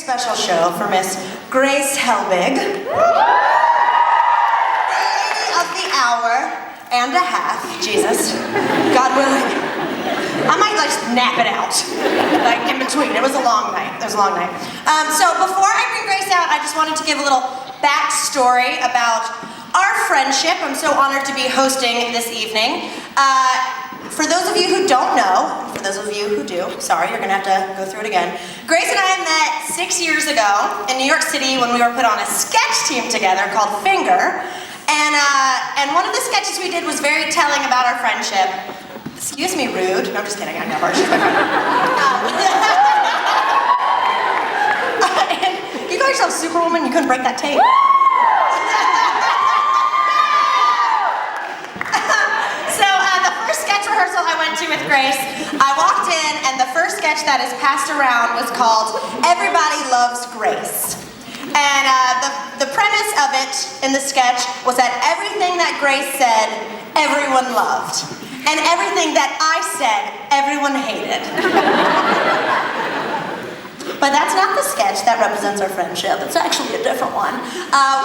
special show for Miss Grace Helbig. Lady of the hour and a half, Jesus, God willing. I might like nap it out, like in between. It was a long night. So before I bring Grace out, I just wanted to give a little backstory about our friendship. I'm so honored to be hosting this evening. For those of you who don't know, for those of you who do, sorry, you're gonna have to go through it again. Grace and I met 6 years ago in New York City when we were put on a sketch team together called Finger. And one of the sketches we did was very telling about our friendship. Excuse me, rude. No, I'm just kidding, I know her, she's my friend. And you call yourself Superwoman, you couldn't break that tape. Rehearsal I went to with Grace, I walked in and the first sketch that is passed around was called Everybody Loves Grace. And the premise of it in the sketch was that everything that Grace said, everyone loved. And everything that I said, everyone hated. But that's not the sketch that represents our friendship. It's actually a different one.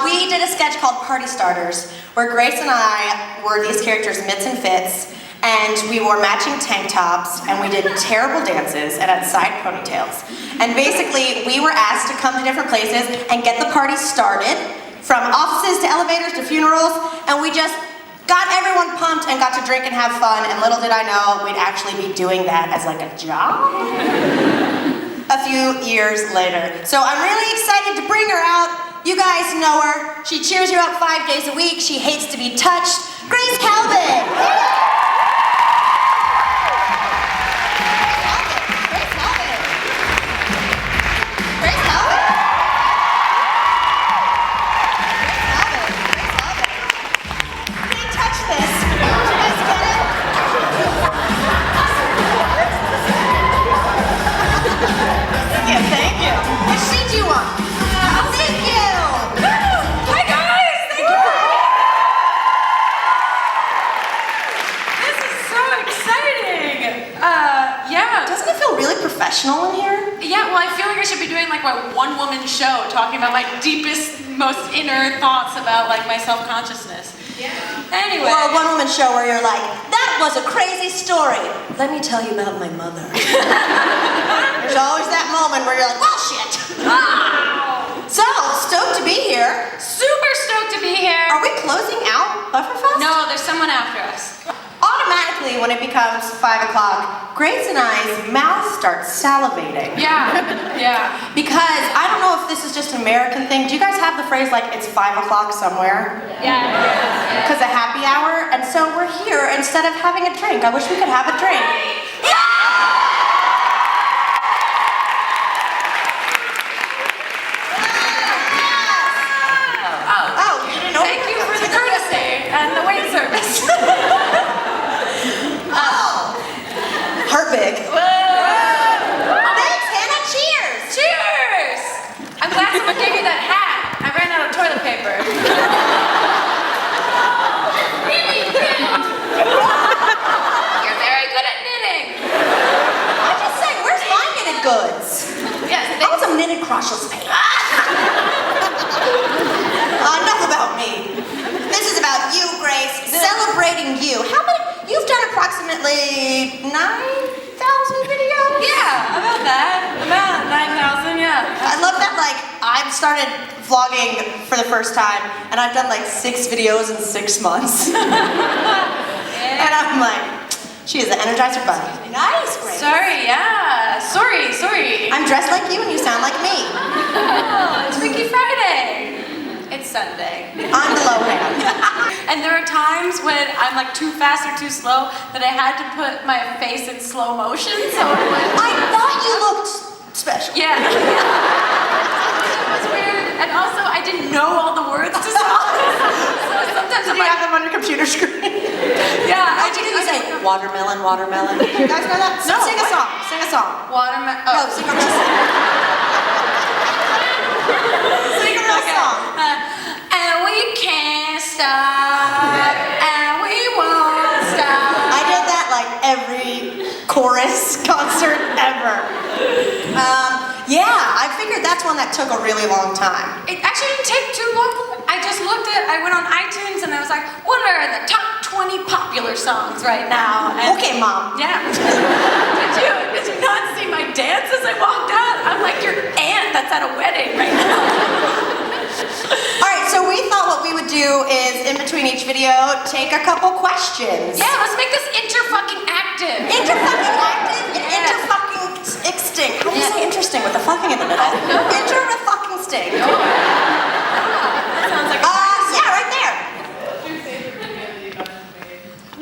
We did a sketch called Party Starters, where Grace and I were these characters, Mitts and Fitz, and we wore matching tank tops, and we did terrible dances and had side ponytails. And basically, we were asked to come to different places and get the party started, from offices to elevators to funerals, and we just got everyone pumped and got to drink and have fun, and little did I know we'd actually be doing that as like a job a few years later. So I'm really excited to bring her out. You guys know her. She cheers you up 5 days a week. She hates to be touched. Grace Helbig! Professional in here? Yeah, well, I feel like I should be doing like my one-woman show, talking about my deepest, most inner thoughts about like my self-consciousness. Yeah. Anyway. Or a one-woman show where you're like, that was a crazy story. Let me tell you about my mother. There's always that moment where you're like, well, shit. Wow. So, stoked to be here. Super stoked to be here. Are we closing out Buffer Fest? No, there's someone after us. Automatically, when it becomes 5 o'clock, Grace and I's mouths start salivating. Yeah. Because I don't know if this is just an American thing. Do you guys have the phrase like it's 5 o'clock somewhere? Yeah. Because of happy hour, and so we're here instead of having a drink. I wish we could have a drink. Yeah! Oh, you didn't know. Thank you for the courtesy and the wait service. Big. Thanks, Hannah. Cheers. Cheers. I'm glad someone gave me that hat. I ran out of toilet paper. You're very good at knitting. I'm just saying, where's my knitted goods? Yes, I want some knitted crotchless pants. Enough about me. This is about you, Grace. Celebrating you. How many? You've done approximately 9,000 videos? Yeah, about that. About 9,000, yeah. I love that, like, I've started vlogging for the first time, and I've done like 6 videos in 6 months. Yeah. And I'm like, she is the Energizer Bunny. Nice, Grace. Sorry, yeah. Sorry. I'm dressed like you and you sound like me. Oh, it's Freaky Friday. It's Sunday. I'm the low hand. And there are times when I'm like too fast or too slow that I had to put my face in slow motion, so I thought you looked special. Yeah. It was weird. And also I didn't know all the words to songs. So sometimes Did you have them on your computer screen? Yeah. How did you say watermelon? You guys know that? No, Sing a song. Watermelon. No, sing a real song. And we can't stop, and we won't stop. I did that like every chorus concert ever. Yeah, I figured figured that's one that took a really long time. It actually didn't take too long. I went on iTunes and I was like, what are the top 20 popular songs right now? And Okay, Mom. yeah. Did you not see my dance as I walked out? I'm like your aunt that's at a wedding right now. Alright, so we thought what we would do is, in between each video, take a couple questions. Yeah, let's make this inter-fucking-active. Inter-fucking-active and inter-fucking-extinct. How do you say interesting with the fucking in the middle? Inter-fucking-sting. Sounds like Yeah, right there.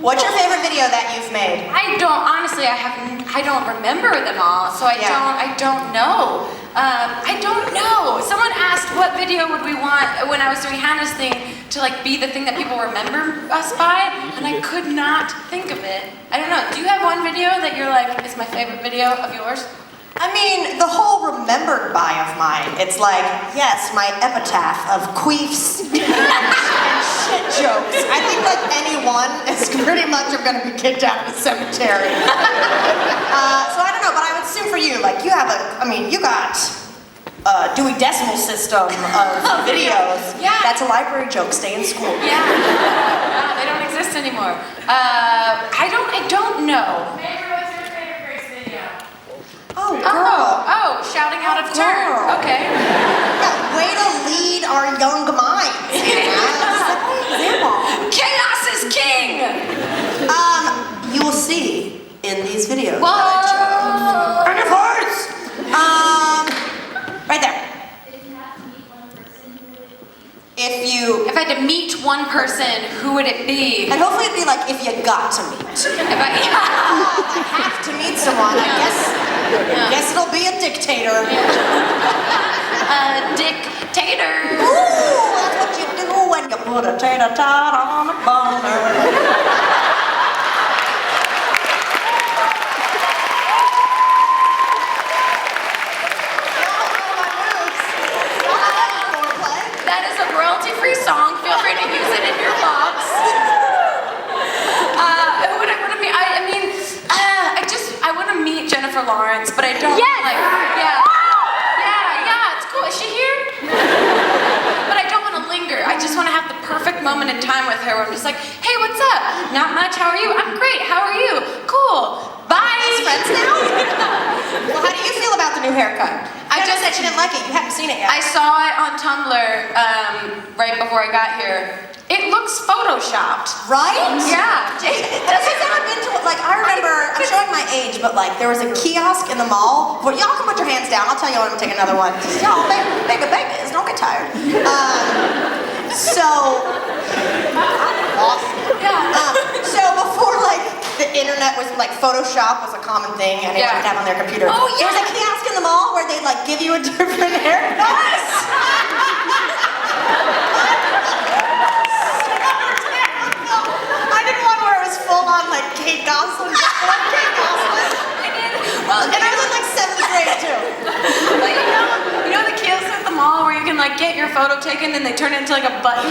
What's your favorite video that you've made? I don't remember them all, so I don't know. I don't know. Someone asked what video would we want when I was doing Hannah's thing to like be the thing that people remember us by, and I could not think of it. I don't know. Do you have one video that you're like, is my favorite video of yours? I mean, the whole remembered by of mine, it's like, yes, my epitaph of queefs and shit jokes. I think like anyone is pretty much gonna be kicked out of the cemetery. So I don't know, but I would assume for you, like you got a Dewey Decimal System of videos. Yeah. That's a library joke, stay in school. Yeah. No, they don't exist anymore. I don't know. Oh, girl. Oh, shouting out of turn. Girl. Okay. Yeah, way to lead our young minds. Chaos is king. You will see in these videos. Whoa. And of course, right there. If I had to meet one person, who would it be? And hopefully it'd be like if you got to meet. If I Have to meet someone, I guess it'll be a dictator. Dictator. Ooh, that's what you do when you put a tater tot on a boner. That is a royalty-free song. Feel free to use it in your vlogs. Who would I want to meet? I want to meet Jennifer Lawrence, but I don't. Yes! Yeah, it's cool. Is she here? But I don't want to linger. I just want to have the perfect moment in time with her where I'm just like, hey, what's up? Not much. How are you? I'm great. How are you? Cool. Bye. Best friends now? Well, how do you feel about the new haircut? I just said she didn't like it. You haven't seen it yet. I saw it on Tumblr right before I got here. It looks photoshopped. Right? Yeah. Has it ever been to, like, I remember, I'm showing my age, but like, there was a kiosk in the mall where y'all can put your hands down. I'll tell you when I'm taking another one. Y'all, baby, don't get tired. Awesome. Yeah. So before, like, the internet was, like, Photoshop was a common thing and anyone could have on their computer. Oh, There was a yeah. kiosk in the mall where they'd, like, give you a different haircut. I did one where it was full on, like, Kate Gosselin. And I was in, like, 7th grade, too. Like, you know the kiosks at the mall where you can like get your photo taken and they turn it into like a button?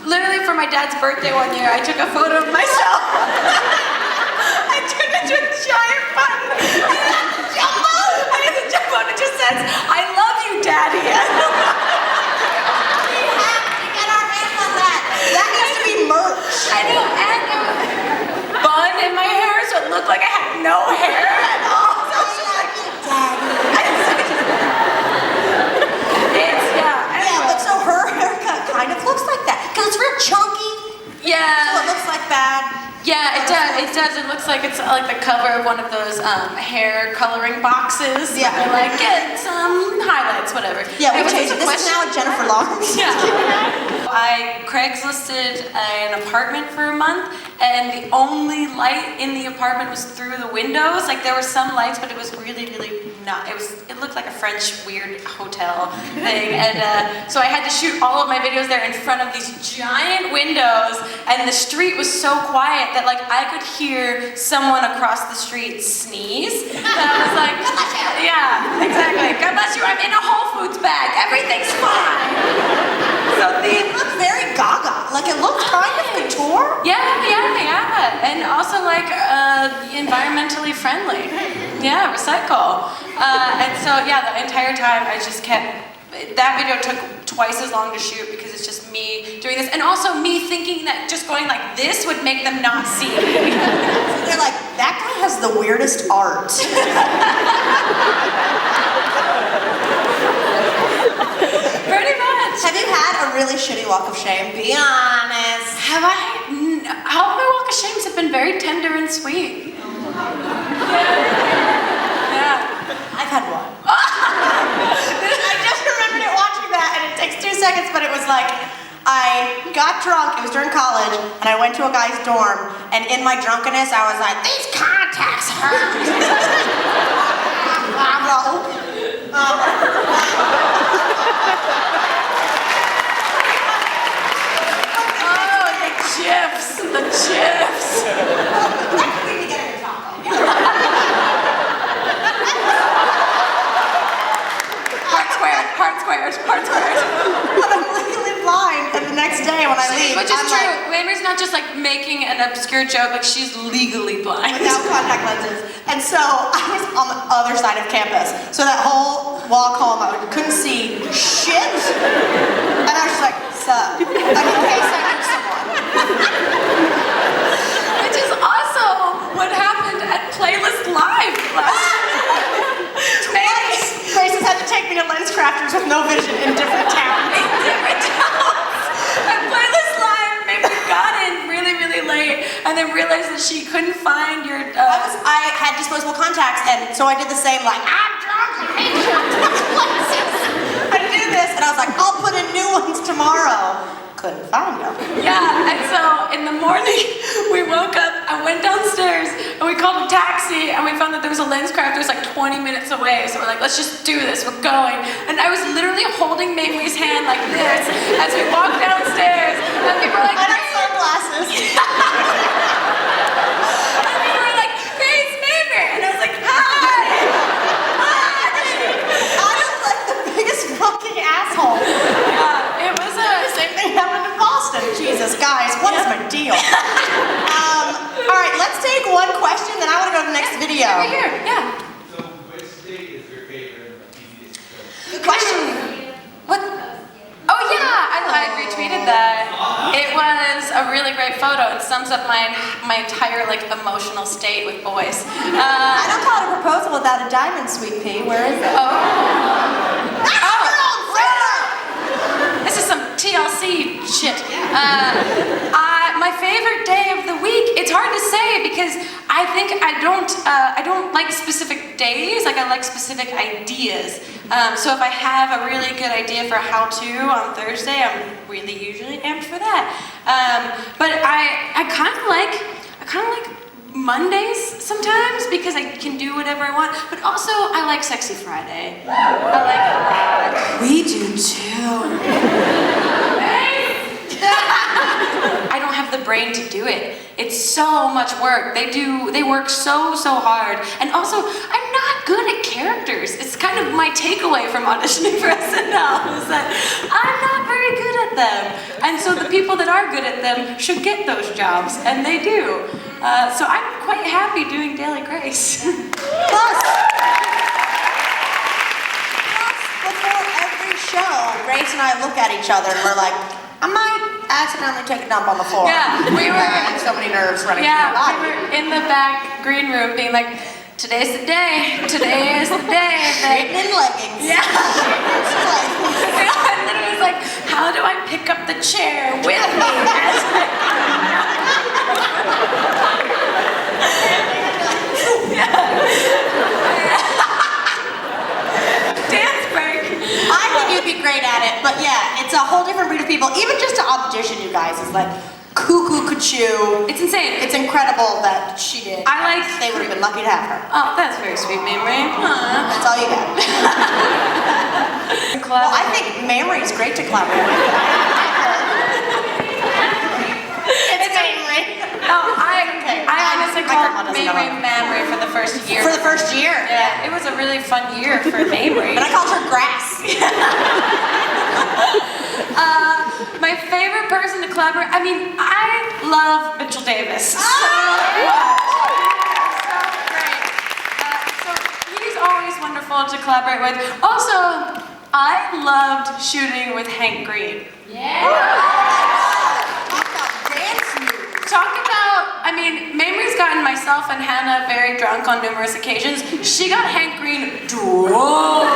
Literally for my dad's birthday one year, I took a photo of myself. I turned it into a giant button. And it's a jumbo and it just says, I love you, Daddy. We have to get our hands on that. That needs to be merch. I know, and it was bun in my hair so it looked like I had no hair at all. So it's just like, But so her haircut kind of looks like that. Because it's real chunky. yeah. So it looks like that. Yeah, it does. It does. It looks like it's like the cover of one of those hair coloring boxes. Yeah. They're like, get some highlights, whatever. Yeah, we Hey, changed it. This is now a Jennifer Lawrence. Yeah. I Craigslisted an apartment for a month, and the only light in the apartment was through the windows. Like there were some lights, but it was really, really not. It looked like a French weird hotel thing, and so I had to shoot all of my videos there in front of these giant windows, and the street was so quiet that like I could hear someone across the street sneeze. And I was like, yeah, exactly. God bless you. I'm in a Whole Foods bag. Everything's fine. So It looked very gaga. Like it looked kind of couture. yeah. And also like environmentally friendly. Yeah, recycle. And so yeah, the entire time I just kept. That video took twice as long to shoot because it's just me doing this, and also me thinking that just going like this would make them not see me. They're like, that guy has the weirdest art. Pretty much. Have you had a really shitty walk of shame? Be honest. Have I? All my walk of shames have been very tender and sweet. Yeah. I've had one. I just remembered it watching that, and it takes 2 seconds, but it was like, I got drunk, it was during college, and I went to a guy's dorm, and in my drunkenness, I was like, these contacts hurt. Oh, the chips, the chips. That's when we get a taco. Part squares. But I'm legally blind, and the next day when I leave, Which is I'm true. like, Mamrie's not just like making an obscure joke, like she's legally blind. without contact lenses. And so I was on the other side of campus. So that whole walk home, I couldn't see shit. And I was just like, sup. Like in case I knew someone. Which is also what happened at Playlist Live last Grace has had to take me to lens crafters with no vision in different towns. At Playlist Live, Mamrie got in really, really late and then realized that she couldn't find your... I had disposable contacts, and so I did the same, like, I'm drunk, I hate your lenses. I do this, and I was like, I'll put in new ones tomorrow. Couldn't find them. Yeah, and so in the morning, we woke up, I went downstairs, and we called a taxi, and we found that there was a lens crafter like 20 minutes away, so we're like, let's just do this, we're going. And I was literally holding Mamrie's hand like this as we walked downstairs, and people were like, I had sunglasses. and people were like, Grace, Mamrie, and I was like, hi! I was like the biggest fucking asshole. Yeah, it was Same thing happened in Boston. Jesus, guys, what is my deal? All right, let's take one question, then I want to go to the next video. Right here, yeah. So, which state is your favorite and easiest to cook? Good question. What? Oh yeah, I retweeted that. It was a really great photo. It sums up my entire like emotional state with boys. I don't call it a proposal without a diamond, sweet pea. Where is it? This is some TLC shit. My favorite day of the week. It's hard to say because I think I don't like specific days. Like I like specific ideas. So if I have a really good idea for how to on Thursday, I'm really usually amped for that. But I kind of like Mondays sometimes because I can do whatever I want. But also I like Sexy Friday. I like it a lot. We do too. I don't have the brain to do it. It's so much work. They work so hard. And also, I'm not good at characters. It's kind of my takeaway from auditioning for SNL is that I'm not very good at them. And so the people that are good at them should get those jobs, and they do. So I'm quite happy doing Dailygrace. Plus, before every show, Grace and I look at each other and we're like, I might accidentally take a dump on the floor. Yeah, we were. I had so many nerves running through Yeah, my we body. were in the back green room being like, today's the day. Today is the day. Written in leggings. Yeah. I literally was like, how do I pick up the chair with me? Dance break. I think you'd be great at it, but yeah, it's a whole different breed of people. Even just to audition you guys is like cuckoo cuckoo. It's insane. It's incredible that she did. They would have been lucky to have her. Oh, that's very sweet, Mamrie. That's all you got. Well, I think Mamrie's great to collaborate with. It's Mamrie. No, I honestly My grandma called doesn't know Mamrie for the first year. For the first year. Yeah, it was a really fun year for Mamrie. And I called her Grass. My favorite person to collaborate, I mean, I love Mitchell Davis so much. wonderful to collaborate with. Also, I loved shooting with Hank Green. Talk about, I mean, Mamrie's gotten myself and Hannah very drunk on numerous occasions. She got Hank Green drunk.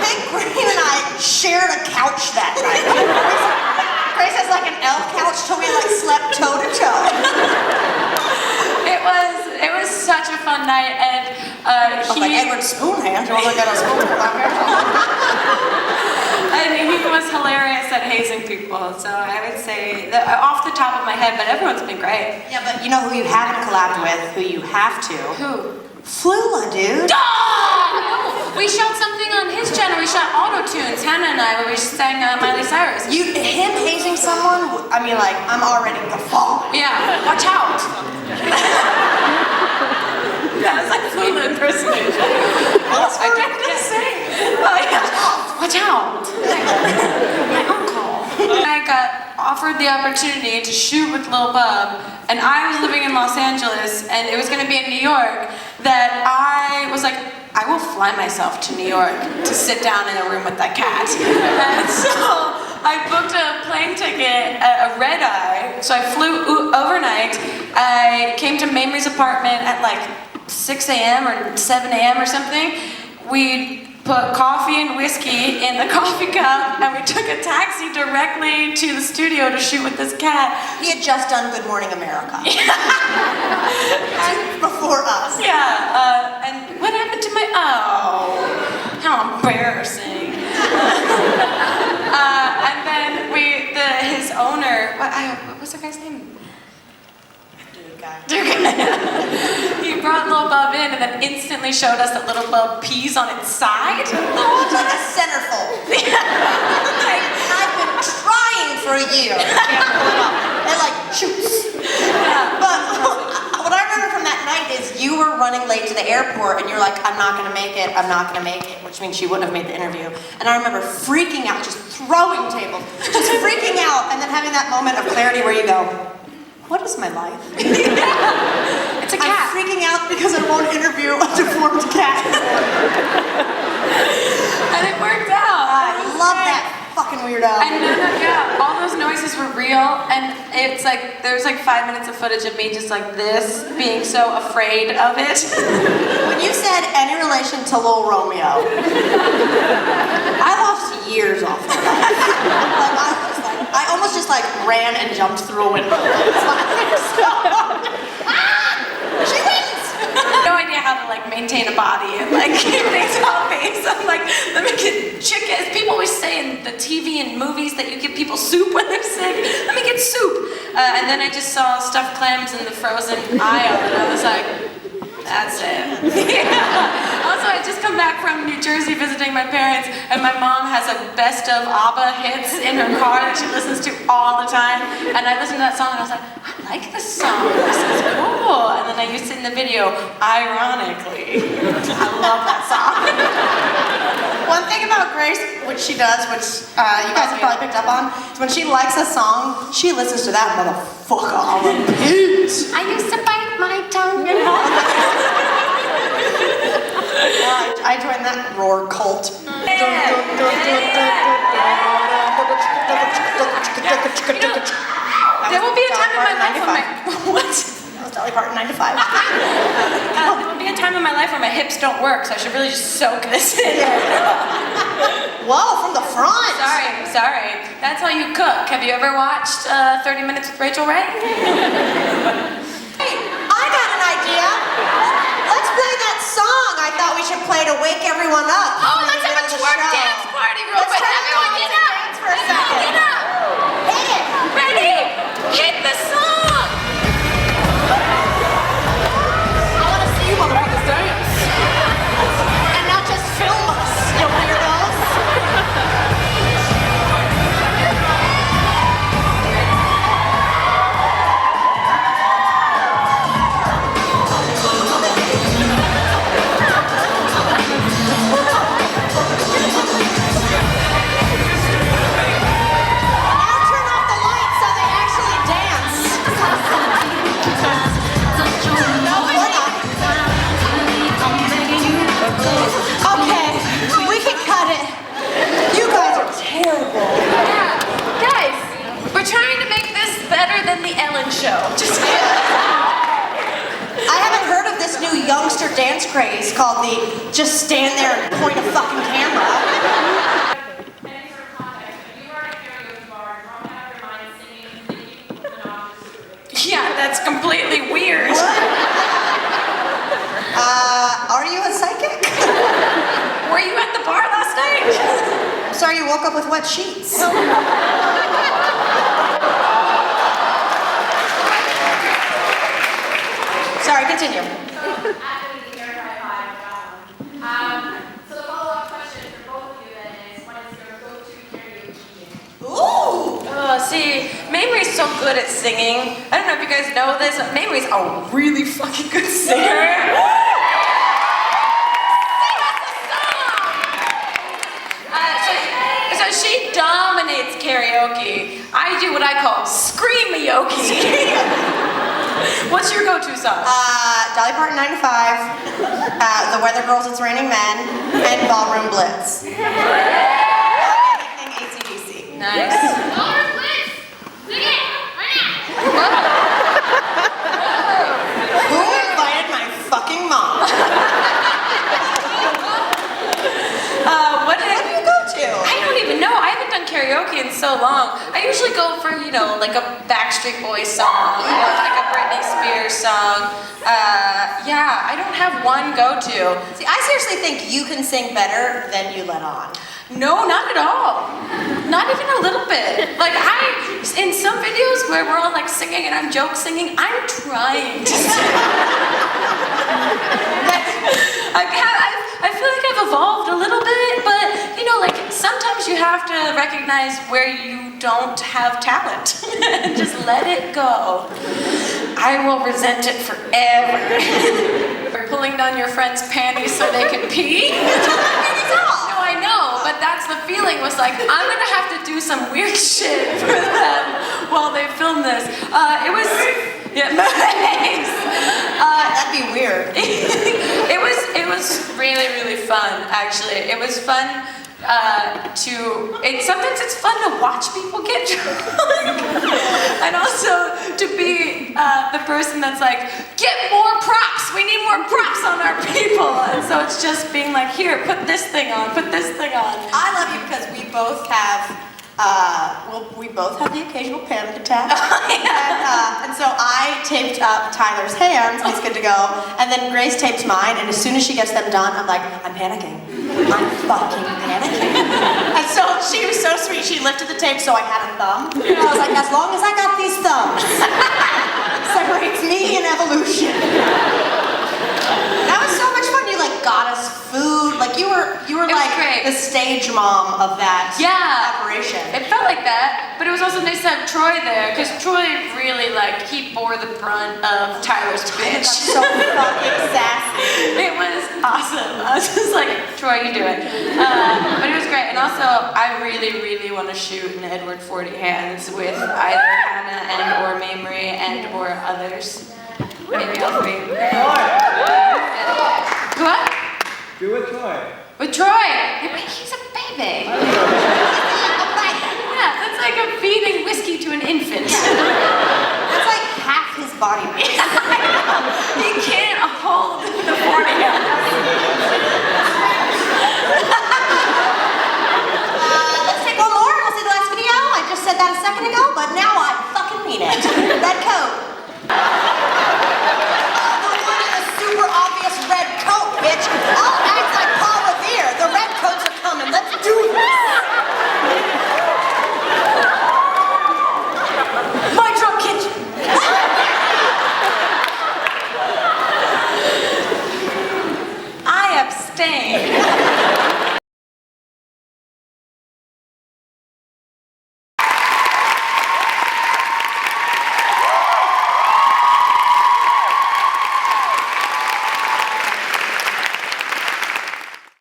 Hank Green and I shared a couch that night. Grace has like an elf couch, so we like slept toe to toe. It was such a fun night, and Like Edward Spoonhand, you wanna look at a and he was hilarious at hazing people. So I would say that off the top of my head, but everyone's been great. Yeah, but you know who you haven't collabed with, who you have to? Who? Flula, dude. Oh! We shot something on his channel. We shot auto-tunes, Hannah and I, where we sang Miley Cyrus. Him hazing someone, I mean, like, I'm already guffawed. Yeah, watch out. That was like Flula impersonation. That's what I didn't say. Watch out. My uncle. I got offered the opportunity to shoot with Lil Bub, and I was living in Los Angeles, and it was going to be in New York, that I was like, I will fly myself to New York to sit down in a room with that cat. And so I booked a plane ticket, a red eye, so I flew overnight. I came to Mamrie's apartment at like 6 a.m. or 7 a.m. or something. We put coffee and whiskey in the coffee cup, and we took a taxi directly to the studio to shoot with this cat. He had just done Good Morning America. Before us. Yeah, and what happened to my, oh, how embarrassing. And then his owner, what was the guy's name? He brought Lil Bub in and then instantly showed us that Lil Bub pees on its side. It's like a centerfold. I've been trying for a year. It like shoots. Yeah. But what I remember from that night is you were running late to the airport and you're like, I'm not gonna make it, which means she wouldn't have made the interview. And I remember freaking out, just throwing tables, just freaking out, and then having that moment of clarity where you go, what is my life? It's a cat. I'm freaking out because I won't interview a deformed cat. And it worked out. I love that fucking weirdo. And yeah, all those noises were real, and it's like, there's like 5 minutes of footage of me just like this, being so afraid of it. When you said any relation to Lil Romeo, I lost years off of that. I almost just like ran and jumped through a window. She wins! No idea how to like maintain a body and like keep things healthy. So I'm like, let me get chicken. People always say in the TV and movies that you give people soup when they're sick. Let me get soup. And then I just saw stuffed clams in the frozen aisle, and I was like, that's it. Yeah. Also, I just come back from New Jersey visiting my parents, and my mom has a best of ABBA hits in her car that she listens to all the time. And I listened to that song, and I was like, I like this song. This is cool. And then I used it in the video, ironically. I love that song. One thing about Grace, which she does, which you guys have probably picked up on, is when she likes a song, she listens to that motherfucker on repeat. I used to bite my tongue and I joined that roar cult. There will be a time in my life when my what? That was Dolly Parton 95. There will be a time in my life where my hips don't work, so I should really just soak this in. Whoa, from the front. Sorry. That's how you cook. Have you ever watched 30 Minutes with Rachel Ray? Hey, I got an idea. Let's play that song I thought we should play to wake everyone up. Oh, let's have a twerk dance party real quick. Everyone get up. Dance for a second. Get up. Hit it. Ready? Hit the song. I want to see you motherfuckers dance. And not just film us, you weirdos. series called the Just Stand There and Point a Fucking Camera. Any sort of context, if you were at a karaoke bar, drumming out your mind, singing, thinking monotonous. Yeah, that's completely weird. Are you a psychic? Were you at the bar last night? I'm sorry you woke up with wet sheets. Sorry, continue. So, after the air high five, so the follow-up question for both of you then is, what is your go-to karaoke game? Ooh! Oh, see, Mamrie's so good at singing. I don't know if you guys know this, but Mamrie's a really fucking good singer. So she dominates karaoke. I do what I call screamayoke. What's your go-to song? Dolly Parton 9 to 5, The Weather Girls It's Raining Men, and Ballroom Blitz. Anything AC/DC. Nice. Ballroom Blitz! Sing it! Right Who invited my fucking mom? What do you go to? I don't even know. I haven't done karaoke in so long. I usually go for, like a Backstreet Boys song, or like a Britney Spears song. Yeah, I don't have one go-to. See, I seriously think you can sing better than you let on. No, not at all. Not even a little bit. Like in some videos where we're all like singing and I'm joke singing, I'm trying to sing. I feel like I've evolved a little bit, but like sometimes you have to recognize where you don't have talent and just let it go. I will resent it forever. Or pulling down your friend's panties so they can pee. No, I know, but that's the feeling was like, I'm gonna have to do some weird shit for them while they film this. It was, yeah, nice. That'd be weird. It was really, really fun, actually. It was fun sometimes it's fun to watch people get drunk. And also to be the person that's like, get more props, we need more props on our people. And so it's just being like, here, put this thing on, put this thing on. I love you because we both have the occasional panic attack. And so I taped up Tyler's hands, he's good to go, and then Grace taped mine, and as soon as she gets them done, I'm like, I'm panicking. I'm fucking panicking. And so she was so sweet, she lifted the tape so I had a thumb. And I was like, as long as I got these thumbs, separates me and evolution. That was so much fun. You like got us food. Like you were like great. The stage mom of that operation. It felt like that, but it was also nice to have Troy there, because Troy really he bore the brunt of Tyler's bitch. So fucking sassy. It was awesome. I was just like, Troy, you do it. But it was great. And also, I really, really want to shoot an Edward 40 Hands with either Hannah and or Mamrie and or others. Maybe all three. What? Do it, Troy. With Troy. Yeah, but he's a baby. Yeah, that's like a feeding whiskey to an infant. That's like half his body weight. He can't hold the 40 ounce.